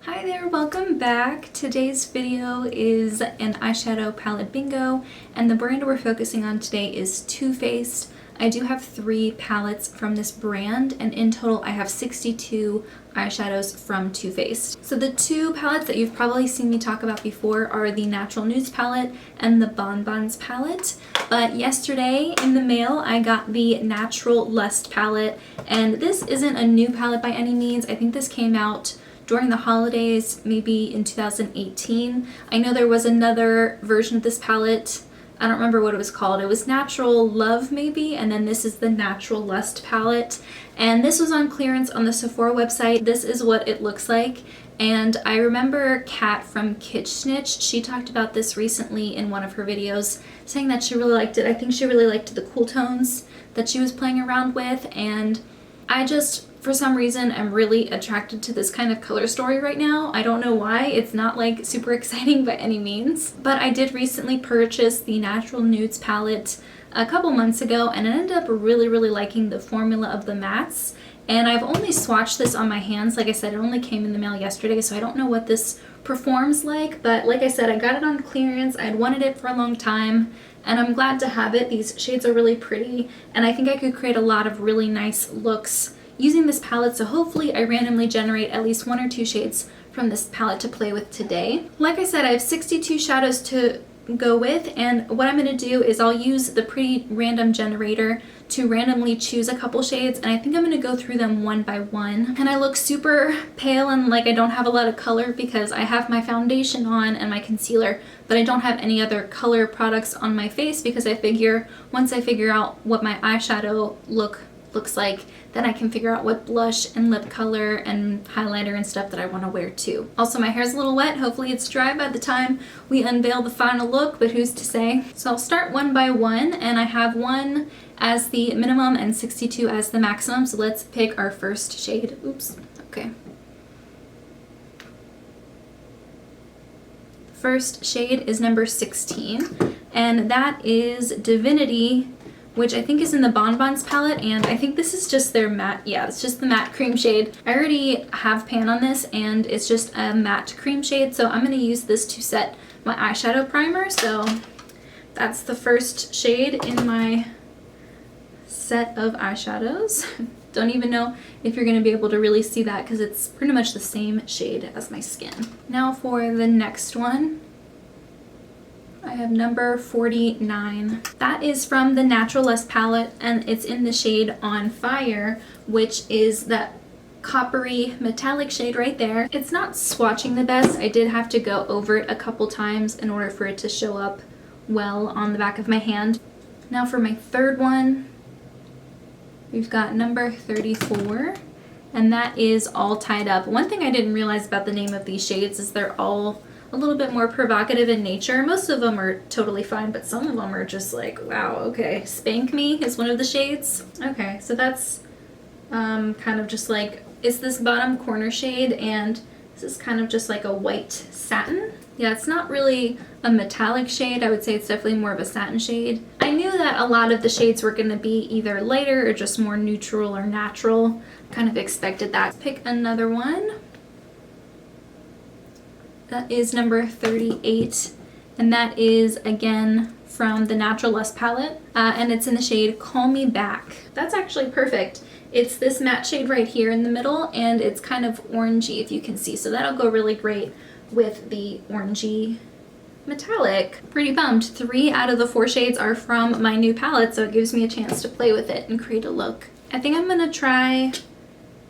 Hi there, welcome back. Today's video is an eyeshadow palette bingo, and the brand we're focusing on today is Too Faced. I do have 3 palettes from this brand, and in total I have 62 eyeshadows from Too Faced. So the 2 palettes that you've probably seen me talk about before are the Natural Nudes palette and the Bonbons palette. But yesterday in the mail I got the Natural Lust palette, and this isn't a new palette by any means. I think this came out during the holidays, maybe in 2018. I know there was another version of this palette. I don't remember what it was called. It was Natural Love maybe, and then this is the Natural Lust palette. And this was on clearance on the Sephora website. This is what it looks like. And I remember Kat from Kitsch Snitch, she talked about this recently in one of her videos, saying that she really liked it. I think she really liked the cool tones that she was playing around with, and I just, for some reason, I'm really attracted to this kind of color story right now. I don't know why. It's not like super exciting by any means. But I did recently purchase the Natural Nudes palette a couple months ago, and I ended up really liking the formula of the mattes. And I've only swatched this on my hands. Like I said, it only came in the mail yesterday, so I don't know what this performs like. But like I said, I got it on clearance. I had wanted it for a long time, and I'm glad to have it. These shades are really pretty, and I think I could create a lot of really nice looks using this palette, so hopefully I randomly generate at least 1 or 2 shades from this palette to play with today. Like I said, I have 62 shadows to go with, and what I'm going to do is I'll use the pretty random generator to randomly choose a couple shades, and I think I'm going to go through them one by one. And I look super pale and like I don't have a lot of color because I have my foundation on and my concealer, but I don't have any other color products on my face because I figure once I figure out what my eyeshadow looks like, then I can figure out what blush and lip color and highlighter and stuff that I want to wear too. Also, my hair's a little wet. Hopefully it's dry by the time we unveil the final look, but who's to say? So I'll start one by one, and I have 1 as the minimum and 62 as the maximum. So let's pick our first shade. Oops. Okay. The first shade is number 16, and that is Divinity, which I think is in the Bonbons palette, and I think this is just their matte, yeah, it's just the matte cream shade. I already have pan on this, and it's just a matte cream shade, so I'm going to use this to set my eyeshadow primer. So that's the first shade in my set of eyeshadows. Don't even know if you're going to be able to really see that because it's pretty much the same shade as my skin. Now for the next one, I have number 49. That is from the Natural Lust palette, and it's in the shade On Fire, which is that coppery metallic shade right there. It's not swatching the best. I did have to go over it a couple times in order for it to show up well on the back of my hand. Now for my third one, we've got number 34, and that is All Tied Up. One thing I didn't realize about the name of these shades is they're all a little bit more provocative in nature. Most of them are totally fine, but some of them are just like, wow, okay. Spank Me is one of the shades. Okay, so that's kind of just like, it's this bottom corner shade, and this is kind of just like a white satin. Yeah, it's not really a metallic shade. I would say it's definitely more of a satin shade. I knew that a lot of the shades were going to be either lighter or just more neutral or natural. Kind of expected that. Pick another one. That is number 38, and that is again from the Natural Lust palette, and it's in the shade Call Me Back. That's actually perfect. It's this matte shade right here in the middle, and it's kind of orangey if you can see, so that'll go really great with the orangey metallic. Pretty bummed. 3 out of the 4 shades are from my new palette, so it gives me a chance to play with it and create a look. I think I'm gonna try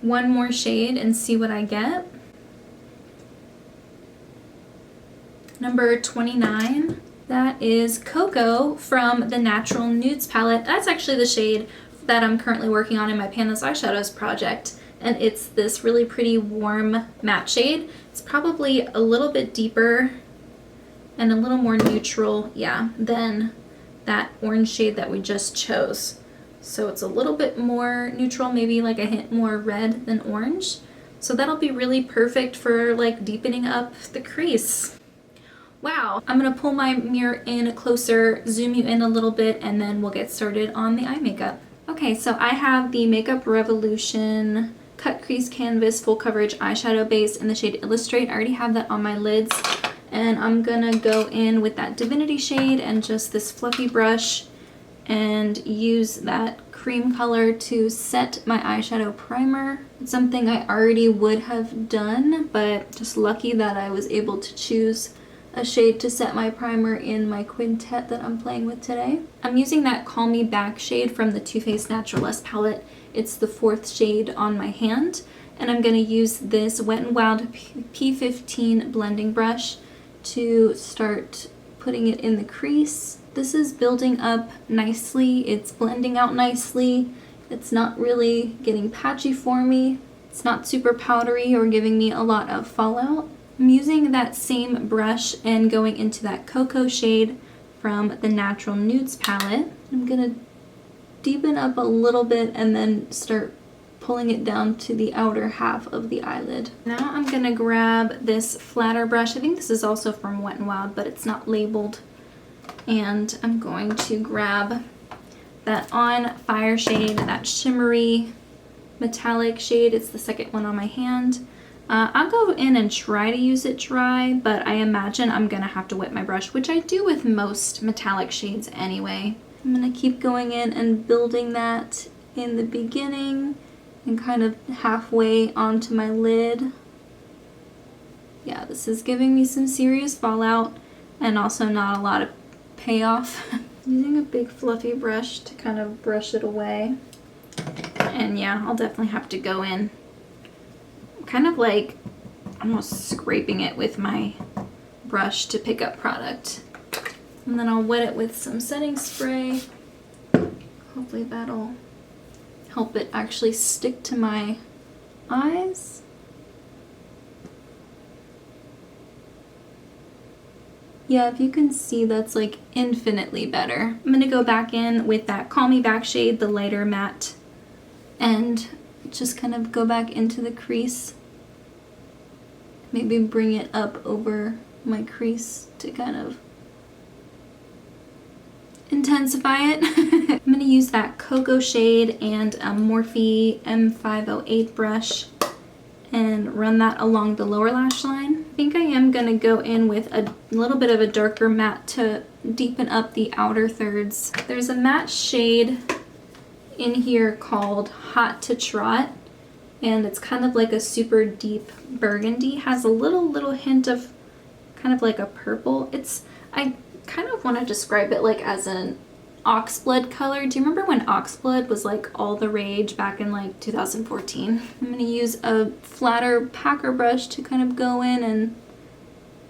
one more shade and see what I get. Number 29, that is Cocoa from the Natural Nudes palette. That's actually the shade that I'm currently working on in my Panless Eyeshadows project, and it's this really pretty warm matte shade. It's probably a little bit deeper and a little more neutral, yeah, than that orange shade that we just chose. So it's a little bit more neutral, maybe like a hint more red than orange. So that'll be really perfect for like deepening up the crease. Wow. I'm going to pull my mirror in closer, zoom you in a little bit, and then we'll get started on the eye makeup. Okay, so I have the Makeup Revolution Cut Crease Canvas Full Coverage Eyeshadow Base in the shade Illustrate. I already have that on my lids. And I'm gonna go in with that Divinity shade and just this fluffy brush and use that cream color to set my eyeshadow primer. It's something I already would have done, but just lucky that I was able to choose a shade to set my primer in my quintet that I'm playing with today. I'm using that Call Me Back shade from the Too Faced Naturalist palette. It's the 4th shade on my hand, and I'm going to use this Wet n Wild P15 blending brush to start putting it in the crease. This is building up nicely, it's blending out nicely, it's not really getting patchy for me, it's not super powdery or giving me a lot of fallout. I'm using that same brush and going into that Cocoa shade from the Natural Nudes palette. I'm gonna deepen up a little bit and then start pulling it down to the outer half of the eyelid. Now I'm gonna grab this flatter brush. I think this is also from Wet n Wild, but it's not labeled. And I'm going to grab that On Fire shade, that shimmery metallic shade. It's the second one on my hand. I'll go in and try to use it dry, but I imagine I'm gonna have to wet my brush, which I do with most metallic shades anyway. I'm gonna keep going in and building that in the beginning and kind of halfway onto my lid. Yeah, this is giving me some serious fallout and also not a lot of payoff. Using a big fluffy brush to kind of brush it away. And yeah, I'll definitely have to go in kind of like almost scraping it with my brush to pick up product. And then I'll wet it with some setting spray. Hopefully that'll help it actually stick to my eyes. Yeah, if you can see, that's like infinitely better. I'm gonna go back in with that Call Me Back shade, the lighter matte, and just kind of go back into the crease. Maybe bring it up over my crease to kind of intensify it. I'm gonna use that Cocoa shade and a Morphe M508 brush and run that along the lower lash line. I think I am gonna go in with a little bit of a darker matte to deepen up the outer thirds. There's a matte shade in here called Hot to Trot, and it's kind of like a super deep burgundy. Has a little hint of kind of like a purple. I kind of want to describe it like as an oxblood color. Do you remember when oxblood was like all the rage back in like 2014? I'm going to use a flatter packer brush to kind of go in and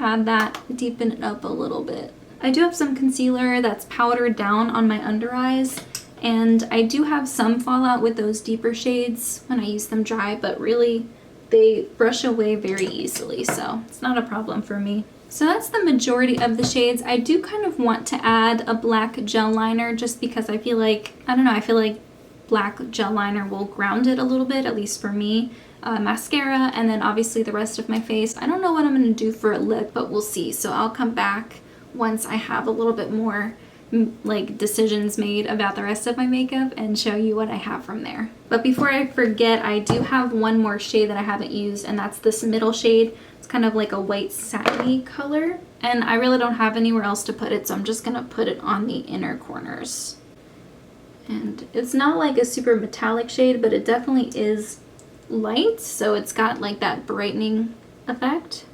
add that, deepen it up a little bit. I do have some concealer that's powdered down on my under eyes, and I do have some fallout with those deeper shades when I use them dry, but really they brush away very easily, so it's not a problem for me. So that's the majority of the shades. I do kind of want to add a black gel liner just because I feel like, I don't know, I feel like black gel liner will ground it a little bit, at least for me. Mascara, and then obviously the rest of my face. I don't know what I'm going to do for a lip, but we'll see. So I'll come back once I have a little bit more like decisions made about the rest of my makeup and show you what I have from there. But before I forget, I do have one more shade that I haven't used, and that's this middle shade. It's kind of like a white satiny color, and I really don't have anywhere else to put it, so I'm just gonna put it on the inner corners. And it's not like a super metallic shade, but it definitely is light, so it's got like that brightening effect.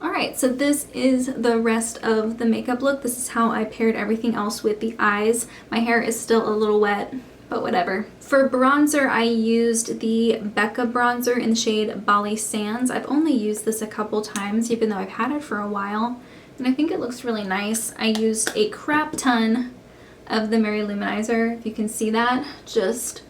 Alright, so this is the rest of the makeup look. This is how I paired everything else with the eyes. My hair is still a little wet, but whatever. For bronzer, I used the Becca bronzer in the shade Bali Sands. I've only used this a couple times, even though I've had it for a while, and I think it looks really nice. I used a crap ton of the Mary Luminizer, if you can see that, just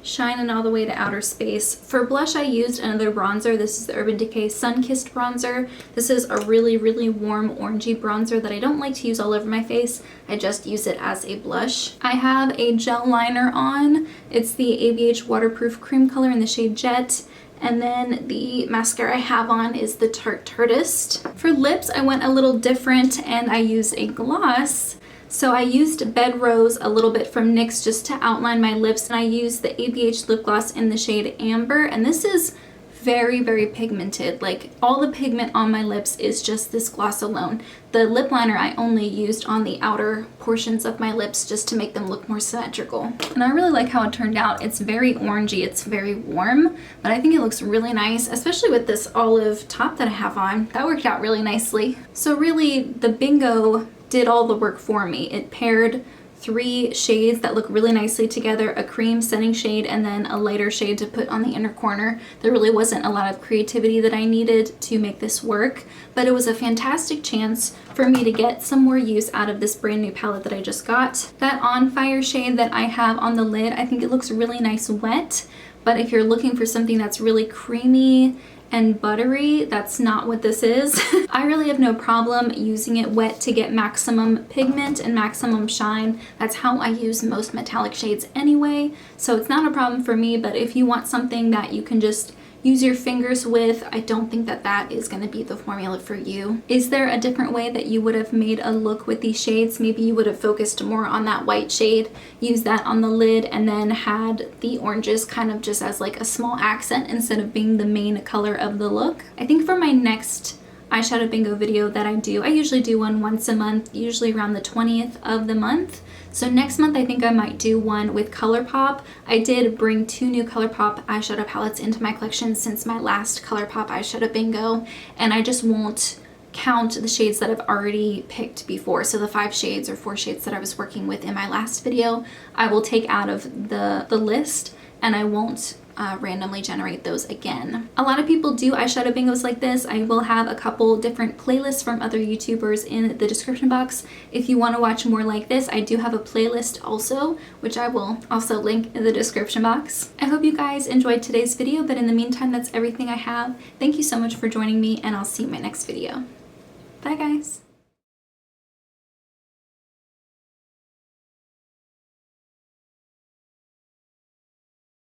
shining all the way to outer space. For blush, I used another bronzer. This is the Urban Decay Sun Kissed bronzer. This is a really warm orangey bronzer that I don't like to use all over my face. I just use it as a blush. I have a gel liner on. It's the ABH Waterproof Cream Color in the shade Jet. And then the mascara I have on is the Tarte Tartist. For lips, I went a little different and I used a gloss So I used Bed Rose a little bit from NYX just to outline my lips, and I used the ABH lip gloss in the shade Amber, and this is very, very pigmented. Like, all the pigment on my lips is just this gloss alone. The lip liner I only used on the outer portions of my lips just to make them look more symmetrical. And I really like how it turned out. It's very orangey, it's very warm, but I think it looks really nice, especially with this olive top that I have on. That worked out really nicely. So really, the Bingo did all the work for me. It paired 3 shades that look really nicely together, a cream setting shade and then a lighter shade to put on the inner corner. There really wasn't a lot of creativity that I needed to make this work, but it was a fantastic chance for me to get some more use out of this brand new palette that I just got. That On Fire shade that I have on the lid, I think it looks really nice wet, but if you're looking for something that's really creamy and buttery, that's not what this is. I really have no problem using it wet to get maximum pigment and maximum shine. That's how I use most metallic shades anyway, so it's not a problem for me. But if you want something that you can just use your fingers with, I don't think that that is going to be the formula for you. Is there a different way that you would have made a look with these shades? Maybe you would have focused more on that white shade, used that on the lid, and then had the oranges kind of just as like a small accent instead of being the main color of the look. I think for my next eyeshadow bingo video that I usually do one once a month, usually around the 20th of the month. So next month I think I might do one with ColourPop. I did bring 2 new ColourPop eyeshadow palettes into my collection since my last ColourPop eyeshadow bingo, and I just won't count the shades that I've already picked before. So the 5 shades or 4 shades that I was working with in my last video, I will take out of the list, and I won't randomly generate those again. A lot of people do eyeshadow bingos like this. I will have a couple different playlists from other YouTubers in the description box. If you want to watch more like this, I do have a playlist also, which I will also link in the description box. I hope you guys enjoyed today's video, but in the meantime, that's everything I have. Thank you so much for joining me, and I'll see you in my next video. Bye guys!